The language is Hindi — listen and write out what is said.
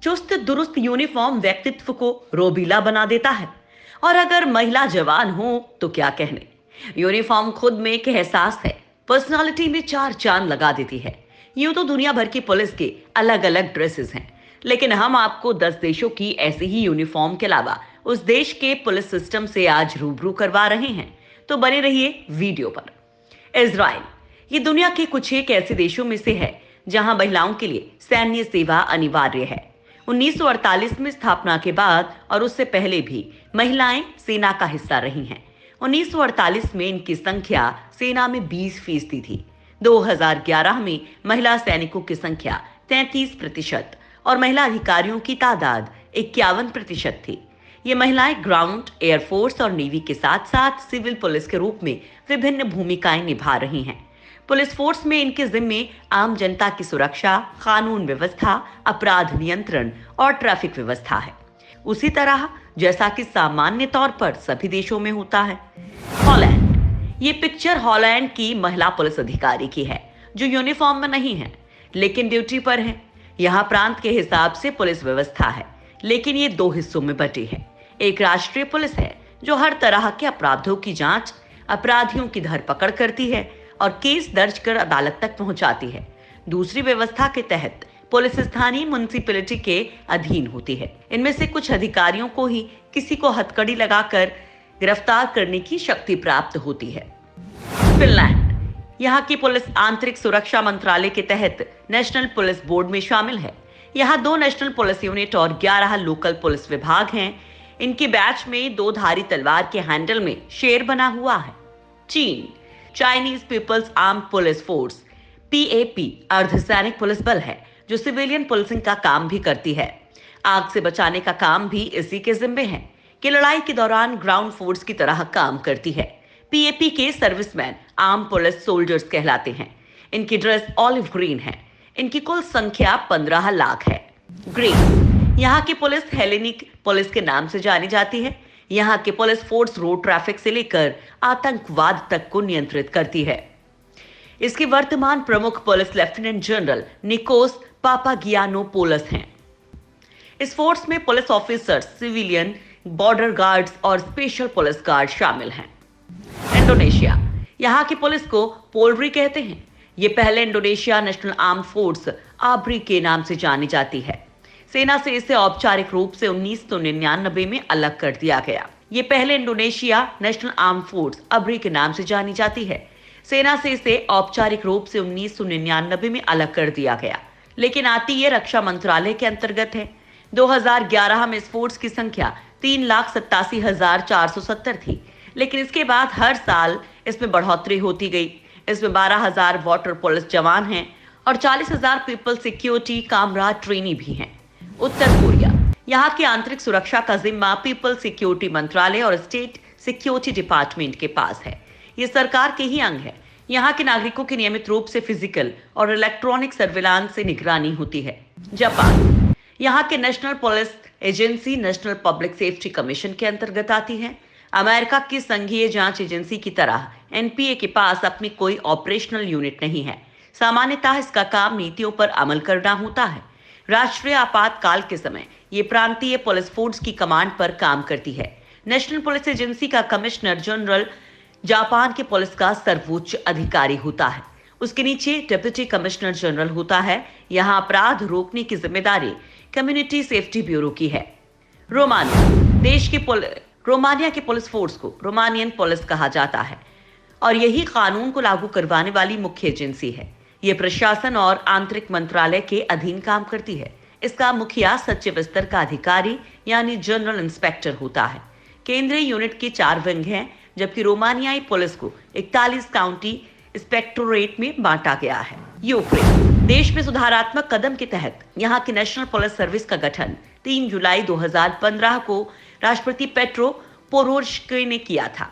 चुस्त दुरुस्त यूनिफॉर्म व्यक्तित्व को रोबीला बना देता है। और अगर महिला जवान हो तो क्या कहने, यूनिफॉर्म खुद में एक एहसास है, पर्सनालिटी में चार चांद लगा देती है। यूं तो दुनिया भर की पुलिस के अलग अलग ड्रेसेस हैं, लेकिन हम आपको 10 देशों की ऐसे ही यूनिफॉर्म के अलावा उस देश के पुलिस सिस्टम से आज रूबरू करवा रहे हैं। तो बने रहिए वीडियो पर। इजराइल ये दुनिया के कुछ एक ऐसे देशों में से है जहां महिलाओं के लिए सैन्य सेवा अनिवार्य है। 1948 में स्थापना के बाद और उससे पहले भी महिलाएं सेना का हिस्सा रही हैं। 1948 में इनकी संख्या सेना में 20% थी। 2011 में महिला सैनिकों की संख्या 33% और महिला अधिकारियों की तादाद 51% थी। ये महिलाएं ग्राउंड, एयरफोर्स और नेवी के साथ साथ सिविल पुलिस के रूप में विभिन्न भूमिकाएं निभा रही हैं। पुलिस फोर्स में इनके जिम्मे आम जनता की सुरक्षा, कानून व्यवस्था, अपराध नियंत्रण और ट्रैफिक व्यवस्था है, उसी तरह जैसा कि सामान्य तौर पर सभी देशों में होता है। हॉलैंड ये पिक्चर हॉलैंड की महिला पुलिस अधिकारी की है, जो यूनिफॉर्म में नहीं है लेकिन ड्यूटी पर है। यहाँ प्रांत के हिसाब से पुलिस व्यवस्था है, लेकिन ये 2 हिस्सों में बटी है। एक राष्ट्रीय पुलिस है जो हर तरह के अपराधों की जांच, अपराधियों की धरपकड़ करती है और केस दर्ज कर अदालत तक पहुंचाती है। दूसरी व्यवस्था के तहत पुलिस स्थानीय म्युनिसिपैलिटी के अधीन होती है। इनमें से कुछ अधिकारियों को ही किसी को हथकड़ी लगाकर गिरफ्तार करने की शक्ति प्राप्त होती है। फिनलैंड यहाँ की पुलिस आंतरिक सुरक्षा मंत्रालय के तहत नेशनल पुलिस बोर्ड में शामिल है। यहाँ 2 नेशनल पुलिस यूनिट और 11 लोकल पुलिस विभाग हैं। इनकी बैच में 2 धारी तलवार के हैंडल में शेर बना हुआ है। चीन Chinese People's Armed Police Force PAP अर्धसैनिक पुलिस बल है, जो सिविलियन पुलिसिंग का काम भी करती है। आग से बचाने का काम भी इसी के जिम्मे है कि लड़ाई के दौरान ग्राउंड फोर्स की तरह काम करती है। PAP के सर्विसमैन आर्म पुलिस सोल्जर्स कहलाते हैं। इनकी ड्रेस ऑलिव ग्रीन है। इनकी कुल संख्या 15 लाख है। ग्रीस यहाँ की पुलिस हेलेनिक पुलिस के नाम से जानी जाती है। यहाँ की पुलिस फोर्स रोड ट्रैफिक से लेकर आतंकवाद तक को नियंत्रित करती है। इसके वर्तमान प्रमुख पुलिस लेफ्टिनेंट जनरल निकोस पापागियानोपोलस हैं। इस फोर्स में police officers, civilian, border guards और स्पेशल पुलिस गार्ड शामिल हैं। इंडोनेशिया यहाँ की पुलिस को पोल्ट्री कहते हैं। ये पहले इंडोनेशिया नेशनल आर्म फोर्स आब्री के नाम से जानी जाती है। सेना से इसे औपचारिक रूप से 1999 में अलग कर दिया गया। ये पहले इंडोनेशिया नेशनल आर्म फोर्स आब्री के नाम से जानी जाती है। सेना से इसे औपचारिक रूप से 1999 में अलग कर दिया गया, लेकिन आती ये रक्षा मंत्रालय के अंतर्गत है। 2011 में इस फोर्स की संख्या 3,87,470 थी, लेकिन इसके बाद हर साल इसमें बढ़ोतरी होती गई। इसमें 12,000 वाटर पुलिस जवान हैं और 40,000 पीपल सिक्योरिटी कामरा ट्रेनी भी हैं। उत्तर कोरिया यहाँ की आंतरिक सुरक्षा का जिम्मा पीपल सिक्योरिटी मंत्रालय और स्टेट सिक्योरिटी डिपार्टमेंट के पास है। ये सरकार के ही अंग है। यहाँ के नागरिकों की नियमित रूप से फिजिकल और इलेक्ट्रॉनिक सर्विलांस से निगरानी होती है। जापान यहाँ के national police agency national public safety commission के अंतर्गत आती है। अमेरिका की संघीय जांच एजेंसी की तरह NPA के पास अपनी कोई ऑपरेशनल यूनिट नहीं है। सामान्यतः इसका काम नीतियों पर अमल करना होता है। राष्ट्रीय आपातकाल के समय ये प्रांतीय पुलिस फोर्स की कमांड पर काम करती है। नेशनल पुलिस एजेंसी का कमिश्नर जनरल जापान के पुलिस का सर्वोच्च अधिकारी होता है। उसके नीचे डिप्टी कमिश्नर जनरल होता है। यहाँ अपराध रोकने की जिम्मेदारी कम्युनिटी सेफ्टी ब्यूरो की है। रोमानिया की पुलिस फोर्स को रोमानियन पुलिस कहा जाता है और यही कानून को लागू करवाने वाली मुख्य एजेंसी है। ये प्रशासन और आंतरिक मंत्रालय के अधीन काम करती है। इसका मुखिया सचिव स्तर का अधिकारी यानी जनरल इंस्पेक्टर होता है। केंद्रीय यूनिट के 4 विंग हैं, जबकि रोमानियाई पुलिस को 41 काउंटी इंस्पेक्टोरेट में बांटा गया है। यूक्रेन देश में सुधारात्मक कदम के तहत यहाँ की नेशनल पुलिस सर्विस का गठन 3 जुलाई 2015 को राष्ट्रपति पेट्रो पोरोशेन्को ने किया था।